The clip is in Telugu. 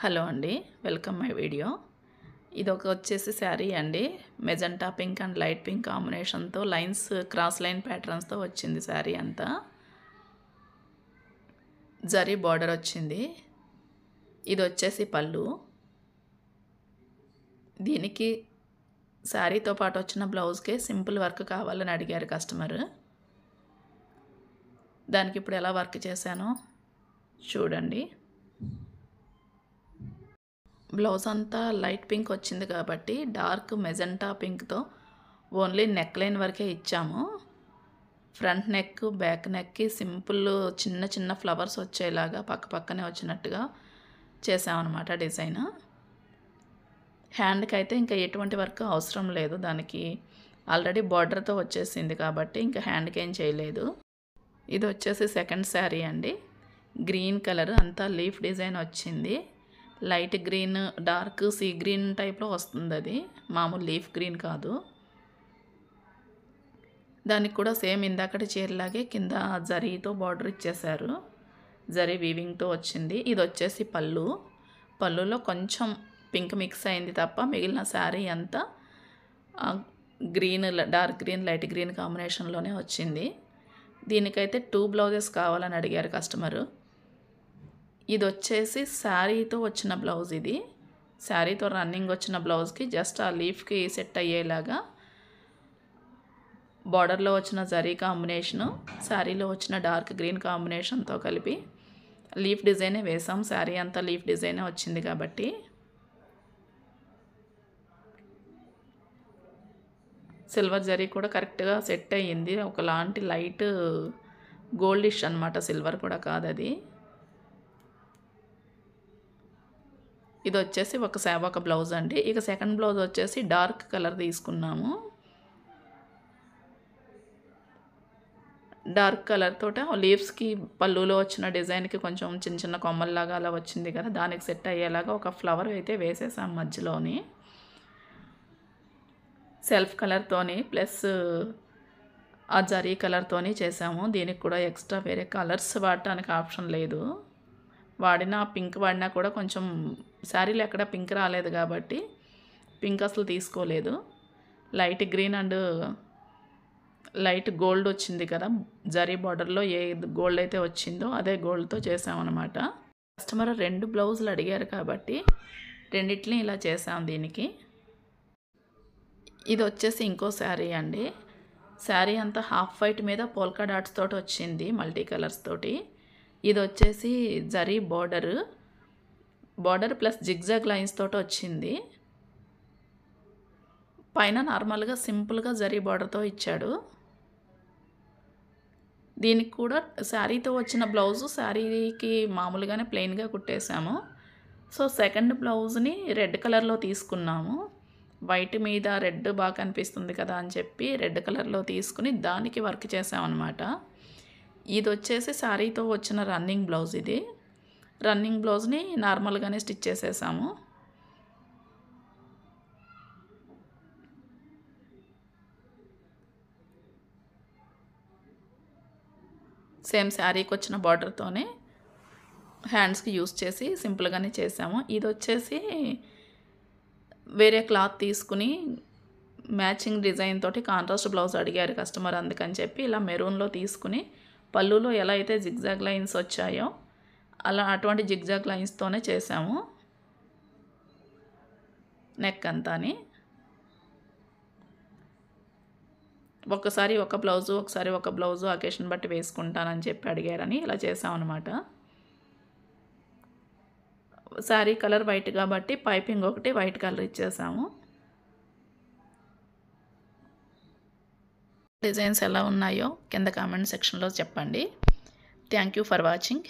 హలో అండి, వెల్కమ్ మై వీడియో. ఇదొక వచ్చేసి శారీ అండి. Magenta pink and light pink కాంబినేషన్తో లైన్స్ క్రాస్ లైన్ ప్యాటర్న్స్తో వచ్చింది శారీ అంతా. జరీ బార్డర్ వచ్చింది. ఇది వచ్చేసి పళ్ళు. దీనికి శారీతో పాటు వచ్చిన బ్లౌజ్కే సింపుల్ వర్క్ కావాలని అడిగారు కస్టమర్. దానికి ఇప్పుడు ఎలా వర్క్ చేశానో చూడండి. బ్లౌజ్ అంతా లైట్ పింక్ వచ్చింది కాబట్టి డార్క్ మెజెంటా పింక్తో ఓన్లీ నెక్ లైన్ వరకే ఇచ్చాము. ఫ్రంట్ నెక్ బ్యాక్ నెక్కి సింపుల్ చిన్న చిన్న ఫ్లవర్స్ వచ్చేలాగా పక్క పక్కనే వచ్చినట్టుగా చేసామన్నమాట డిజైన్. హ్యాండ్కి అయితే ఇంకా ఎటువంటి వర్క్ అవసరం లేదు, దానికి ఆల్రెడీ బార్డర్తో వచ్చేసింది కాబట్టి ఇంకా హ్యాండ్కి ఏం చేయలేదు. ఇది వచ్చేసి సెకండ్ శారీ అండి. గ్రీన్ కలర్ అంతా లీఫ్ డిజైన్ వచ్చింది. Light green dark sea green టైప్లో వస్తుంది, అది మామూలు లీఫ్ గ్రీన్ కాదు. దానికి కూడా సేమ్ ఇందాకటి చీరలాగే కింద జరీతో బార్డర్ ఇచ్చేశారు. జరీ వీవింగ్తో వచ్చింది. ఇది వచ్చేసి పళ్ళు. పళ్ళులో కొంచెం పింక్ మిక్స్ అయింది తప్ప మిగిలిన శారీ అంతా green dark green light green కాంబినేషన్లోనే వచ్చింది. దీనికైతే 2 బ్లౌజెస్ కావాలని అడిగారు కస్టమరు. ఇది వచ్చేసి శారీతో వచ్చిన బ్లౌజ్. ఇది శారీతో రన్నింగ్ వచ్చిన బ్లౌజ్కి జస్ట్ ఆ లీఫ్కి సెట్ అయ్యేలాగా బార్డర్లో వచ్చిన జరీ కాంబినేషను శారీలో వచ్చిన డార్క్ గ్రీన్ కాంబినేషన్తో కలిపి లీఫ్ డిజైనే వేసాం. శారీ అంతా లీఫ్ డిజైనే వచ్చింది కాబట్టి. సిల్వర్ జరీ కూడా కరెక్ట్గా సెట్ అయ్యింది. ఒకలాంటి లైట్ గోల్డిష్ అనమాట, సిల్వర్ కూడా కాదు అది. ఇది వచ్చేసి ఒక బ్లౌజ్ అండి. ఇక సెకండ్ బ్లౌజ్ వచ్చేసి డార్క్ కలర్ తీసుకున్నాము. డార్క్ కలర్ తోట లీవ్స్కి పళ్ళులో వచ్చిన డిజైన్కి కొంచెం చిన్న చిన్న కొమ్మల్లాగా అలా వచ్చింది కదా, దానికి సెట్ అయ్యేలాగా ఒక ఫ్లవర్ అయితే వేసేసాం మధ్యలోని. సెల్ఫ్ కలర్తోని ప్లస్ ఆ జరీ కలర్తోని చేసాము. దీనికి కూడా ఎక్స్ట్రా వేరే కలర్స్ వాడటానికి ఆప్షన్ లేదు. పింక్ వాడినా కూడా కొంచెం శారీలో ఎక్కడ పింక్ రాలేదు కాబట్టి పింక్ అసలు తీసుకోలేదు. Light green and light gold వచ్చింది కదా, జరీ బార్డర్లో ఏ గోల్డ్ అయితే వచ్చిందో అదే గోల్డ్తో చేసామన్నమాట. కస్టమర్ 2 బ్లౌజులు అడిగారు కాబట్టి రెండిట్లని ఇలా చేసాం దీనికి. ఇది వచ్చేసి ఇంకో శారీ అండి. శారీ అంతా హాఫ్ వైట్ మీద పోల్కా డాట్స్ తోటి వచ్చింది, మల్టీ కలర్స్ తోటి. ఇది వచ్చేసి zari border plus zigzag lines తోటి వచ్చింది. పైన నార్మల్గా సింపుల్గా జరీ బార్డర్తో ఇచ్చాడు. దీనికి కూడా శారీతో వచ్చిన బ్లౌజు శారీకి మామూలుగానే ప్లెయిన్గా కుట్టేశాము. సో సెకండ్ బ్లౌజ్ని రెడ్ కలర్లో తీసుకున్నాము. వైట్ మీద రెడ్ బాగా కనిపిస్తుంది కదా అని చెప్పి రెడ్ కలర్లో తీసుకుని దానికి వర్క్ చేసామన్నమాట. ఇది వచ్చేసి శారీతో వచ్చిన రన్నింగ్ బ్లౌజ్. ఇది రన్నింగ్ బ్లౌజ్ని నార్మల్గానే స్టిచ్ చేసేసాము. సేమ్ శారీకి వచ్చిన బార్డర్తోనే హ్యాండ్స్కి యూస్ చేసి సింపుల్గానే చేసాము. ఇది వచ్చేసి వేరే క్లాత్ తీసుకుని మ్యాచింగ్ డిజైన్ తోటి కాంట్రాస్ట్ బ్లౌజ్ అడిగారు కస్టమర్, అందుకని చెప్పి ఇలా మెరూన్లో తీసుకుని పళ్ళులో ఎలా అయితే జిగ్జాగ్ లైన్స్ వచ్చాయో అలా అటువంటి జిగ్జాగ్ లైన్స్తోనే చేసాము నెక్ అంతాని. ఒకసారి ఒక బ్లౌజు అకేషన్ బట్టి వేసుకుంటానని చెప్పి అడిగారని ఇలా చేసామన్నమాట. శారీ కలర్ వైట్ కాబట్టి పైపింగ్ ఒకటి వైట్ కలర్ ఇచ్చేసాము. డిజైన్స్ ఎలా ఉన్నాయో కింద కామెంట్ సెక్షన్లో చెప్పండి. Thank you for watching.